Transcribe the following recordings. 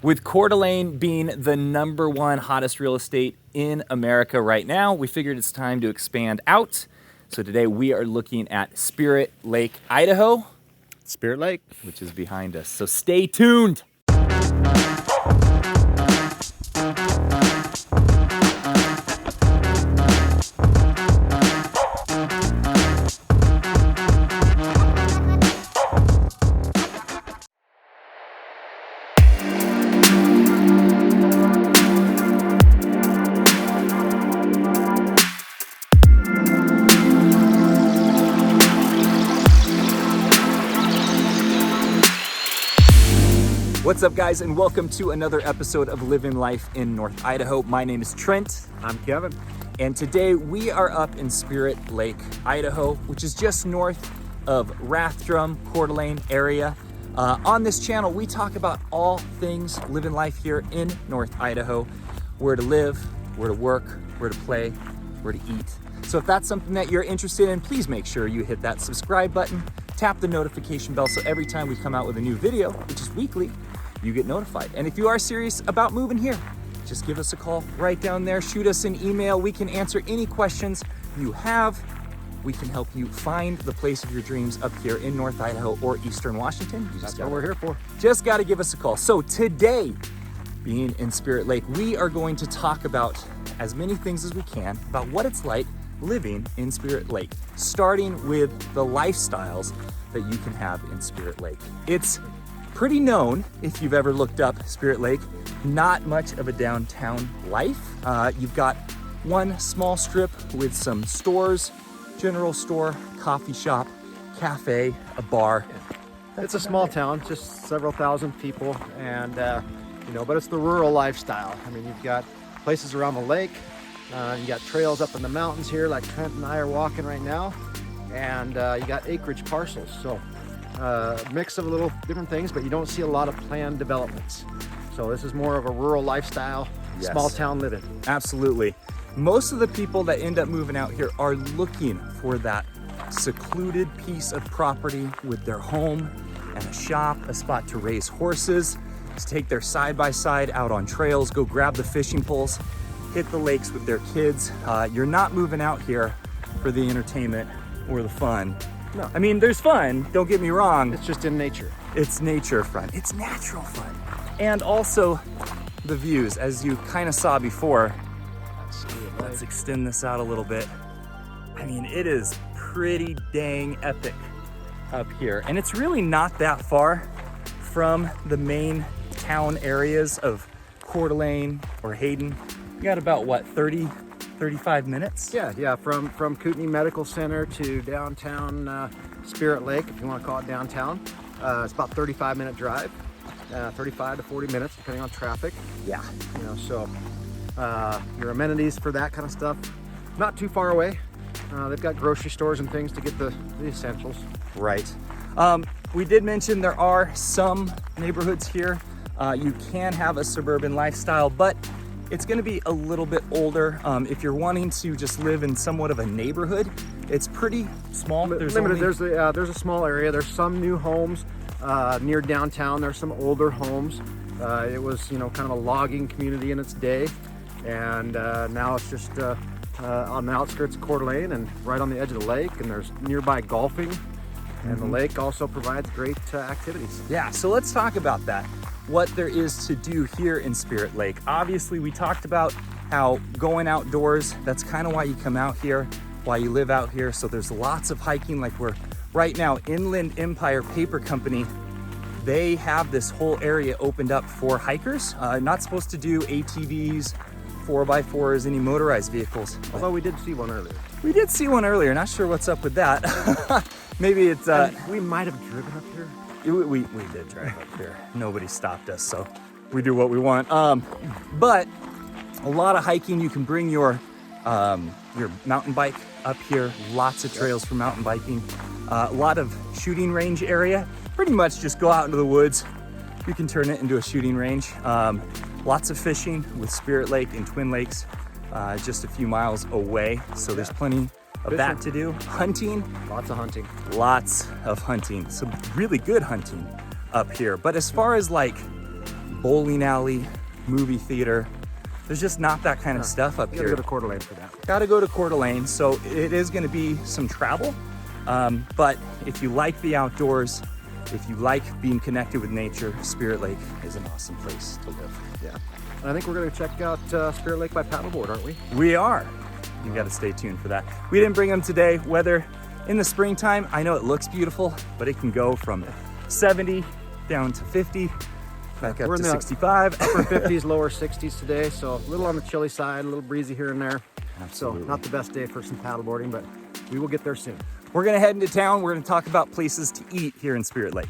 With Coeur d'Alene being the #1 hottest real estate in America right now, we figured it's time to expand out. So today we are looking at Spirit Lake, Idaho. Spirit Lake, which is behind us. So stay tuned. What's up, guys, and welcome to another episode of Living Life in North Idaho. My name is Trent. I'm Kevin. And today we are up in Spirit Lake, Idaho, which is just north of Rathdrum, Coeur d'Alene area. On this channel, we talk about all things living life here in North Idaho, where to live, where to work, where to play, where to eat. So if that's something that you're interested in, please make sure you hit that subscribe button, tap the notification bell so every time we come out with a new video, which is weekly, you get notified. And if you are serious about moving here, just give us a call right down there, shoot us an email. We can answer any questions you have. We can help you find the place of your dreams up here in North Idaho or Eastern Washington. That's what we're here for. Just got to give us a call. So today, being in Spirit Lake, we are going to talk about as many things as we can about what it's like living in Spirit Lake, starting with the lifestyles that you can have in Spirit Lake. It's pretty known, if you've ever looked up Spirit Lake, not much of a downtown life. You've got one small strip with some stores, general store, coffee shop, cafe, a bar. It's a small town, just several thousand people, and but it's the rural lifestyle. I mean, you've got places around the lake, you got trails up in the mountains here, like Trent and I are walking right now, and you got acreage parcels. So mix of a little different things, but you don't see a lot of planned developments. So this is more of a rural lifestyle, yes. Small town living. Absolutely. Most of the people that end up moving out here are looking for that secluded piece of property with their home and a shop, a spot to raise horses, to take their side-by-side out on trails, go grab the fishing poles, hit the lakes with their kids. You're not moving out here for the entertainment or the fun. No. I mean, there's fun, don't get me wrong. It's just in nature. It's nature fun. It's natural fun. And also the views, as you kind of saw before. Let's extend this out a little bit. I mean, it is pretty dang epic up here. And it's really not that far from the main town areas of Coeur d'Alene or Hayden. You got about, what, 35 minutes? Yeah, from Kootenai Medical Center to downtown Spirit Lake, if you want to call it downtown. It's about 35-minute drive, 35 to 40 minutes, depending on traffic. Yeah. So your amenities for that kind of stuff, not too far away. They've got grocery stores and things to get the essentials. Right. We did mention there are some neighborhoods here. You can have a suburban lifestyle, but it's going to be a little bit older. If you're wanting to just live in somewhat of a neighborhood, it's pretty small. There's a small area. There's some new homes near downtown. There's some older homes. It was kind of a logging community in its day, and now it's just on the outskirts of Coeur d'Alene and right on the edge of the lake. And there's nearby golfing, and the lake also provides great activities. Yeah, so let's talk about that. What there is to do here in Spirit Lake. Obviously, we talked about how going outdoors, that's kind of why you come out here, why you live out here. So there's lots of hiking. Like we're right now, Inland Empire Paper Company, they have this whole area opened up for hikers. Not supposed to do ATVs, 4x4s, any motorized vehicles. Although we did see one earlier. We did see one earlier, not sure what's up with that. Maybe it's... we might have driven up here. We did drive up here. Nobody stopped us, so we do what we want. But a lot of hiking. You can bring your mountain bike up here. Lots of trails for mountain biking. A lot of shooting range area. Pretty much just go out into the woods. You can turn it into a shooting range. Lots of fishing with Spirit Lake and Twin Lakes just a few miles away. So there's plenty of that to do. Hunting. Lots of hunting. Lots of hunting. Some really good hunting up here. But as far as like bowling alley, movie theater. There's just not that kind of stuff up You here. gotta go to Coeur d'Alene for that. Gotta go to Coeur d'Alene, so it is gonna be some travel. But if you like the outdoors, if you like being connected with nature, Spirit Lake is an awesome place to live. Yeah. And I think we're gonna check out Spirit Lake by paddleboard, aren't we? We are. You gotta stay tuned for that. We didn't bring them today. Weather in the springtime, I know it looks beautiful, but it can go from 70 down to 50, back up We're to in the 65. Upper 50s, lower 60s today, so a little on the chilly side, a little breezy here and there. Absolutely. So not the best day for some paddleboarding, but we will get there soon. We're gonna head into town. We're gonna talk about places to eat here in Spirit Lake.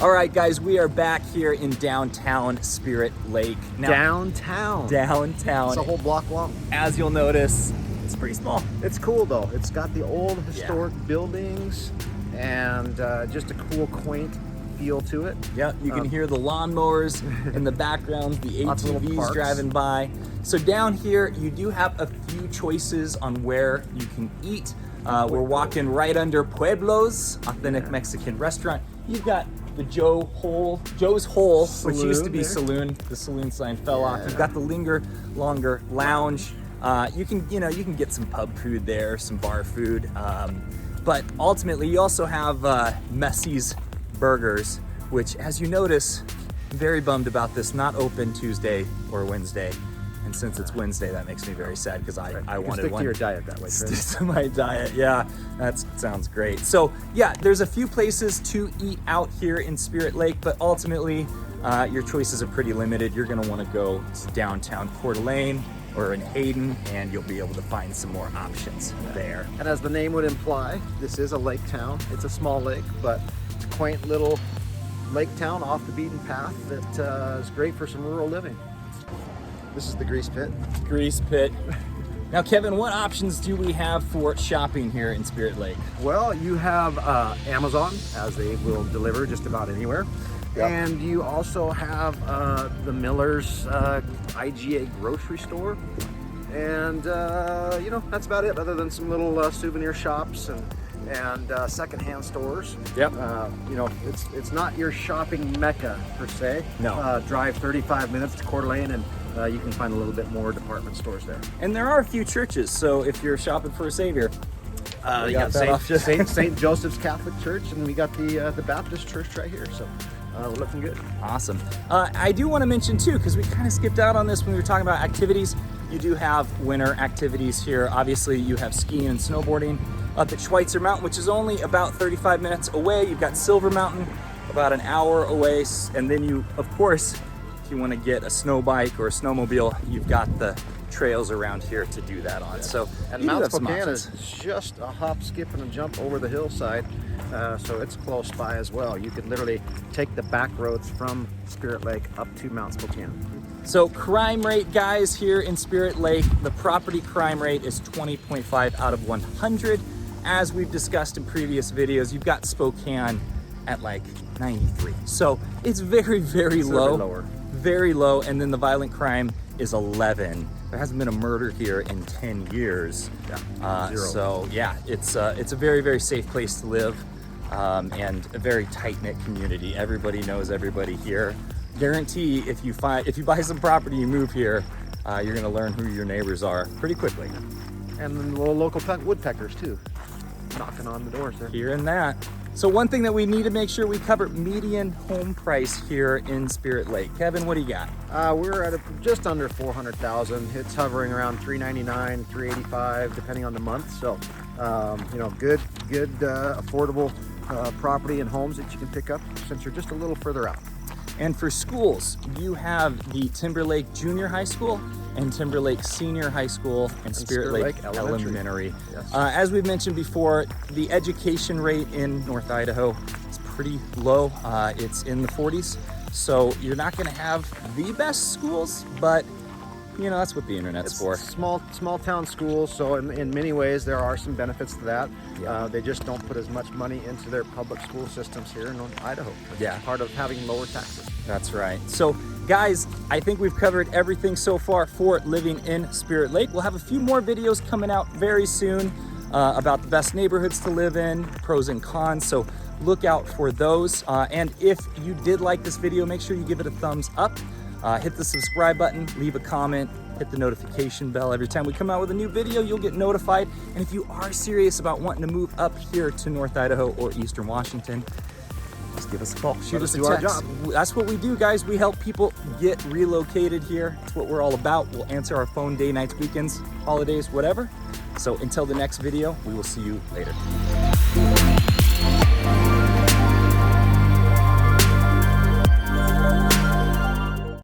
All right, guys, we are back here in downtown Spirit Lake. Now, Downtown. Downtown. It's a whole block long. As you'll notice, it's pretty small. It's cool though. It's got the old historic buildings and just a cool, quaint feel to it. Yeah, you can hear the lawnmowers in the background, the Lots of little ATVs parks. driving by. So down here, you do have a few choices on where you can eat. We're walking right under Pueblo's authentic Mexican restaurant. You've got the Joe's Hole, which used to be Saloon saloon. The saloon sign fell off. You've got the Linger Longer Lounge. You can get some pub food there, some bar food. But ultimately, you also have Messie's Burgers, which, as you notice, very bummed about this, not open Tuesday or Wednesday. And since it's Wednesday, that makes me very sad because I wanted Stick one. to your diet that way, Trent. Stick to my diet, yeah, that sounds great. So yeah, there's a few places to eat out here in Spirit Lake, but ultimately your choices are pretty limited. You're gonna wanna go to downtown Coeur d'Alene or in Hayden, and you'll be able to find some more options there. And as the name would imply, this is a lake town. It's a small lake, but it's a quaint little lake town off the beaten path that is great for some rural living. This is the grease pit. Grease pit. Now, Kevin, what options do we have for shopping here in Spirit Lake? Well, you have Amazon, as they will deliver just about anywhere. Yep. And you also have the Miller's IGA grocery store. And, that's about it, other than some little souvenir shops and secondhand stores. Yep. It's not your shopping mecca, per se. No. Drive 35 minutes to Coeur d'Alene and you can find a little bit more department stores there. And there are a few churches, so if you're shopping for a savior, We got got that option. St. Joseph's Catholic Church, and we got the Baptist Church right here. So we're looking good. Awesome. I do want to mention too, because we kind of skipped out on this when we were talking about activities. You do have winter activities here. Obviously, you have skiing and snowboarding up at Schweitzer Mountain, which is only about 35 minutes away. You've got Silver Mountain about an hour away. And then you, of course, if you want to get a snow bike or a snowmobile, you've got the trails around here to do that on. So And you do Mount have some Spokane options. is just a hop, skip, and a jump over the hillside. So it's close by as well. You could literally take the back roads from Spirit Lake up to Mount Spokane. So crime rate, guys, here in Spirit Lake, the property crime rate is 20.5 out of 100. As we've discussed in previous videos, you've got Spokane at like 93. So it's very, very low. Lower. Very low. And then the violent crime is 11. There hasn't been a murder here in 10 years. Yeah, 0. So yeah, it's a very, very safe place to live, and a very tight-knit community. Everybody knows everybody here. Guarantee if you buy some property, you move here, you're gonna learn who your neighbors are pretty quickly. And then the local woodpeckers too, knocking on the doors there. Hearing that. So one thing that we need to make sure we cover, median home price here in Spirit Lake. Kevin, what do you got? We're at just under 400,000. It's hovering around 399, 385, depending on the month. So, good, affordable property and homes that you can pick up since you're just a little further out. And for schools, you have the Timberlake Junior High School and Timberlake Senior High School and Spirit Lake Elementary. Yes. As we've mentioned before, the education rate in North Idaho is pretty low. It's in the 40s. So you're not gonna have the best schools, but that's what the internet's for. Small town schools, so in many ways there are some benefits to that. Yeah. They just don't put as much money into their public school systems here in North Idaho. It's Yeah. part of having lower taxes. That's right. So guys, I think we've covered everything so far for living in Spirit Lake. We'll have a few more videos coming out very soon about the best neighborhoods to live in, pros and cons. So look out for those. And if you did like this video, make sure you give it a thumbs up. Hit the subscribe button, leave a comment, hit the notification bell. Every time we come out with a new video, you'll get notified. And if you are serious about wanting to move up here to North Idaho or Eastern Washington, just give us a call, shoot us a text. Our job. That's what we do, guys. We help people get relocated here. That's what we're all about. We'll answer our phone day, nights, weekends, holidays, whatever. So until the next video, we will see you later.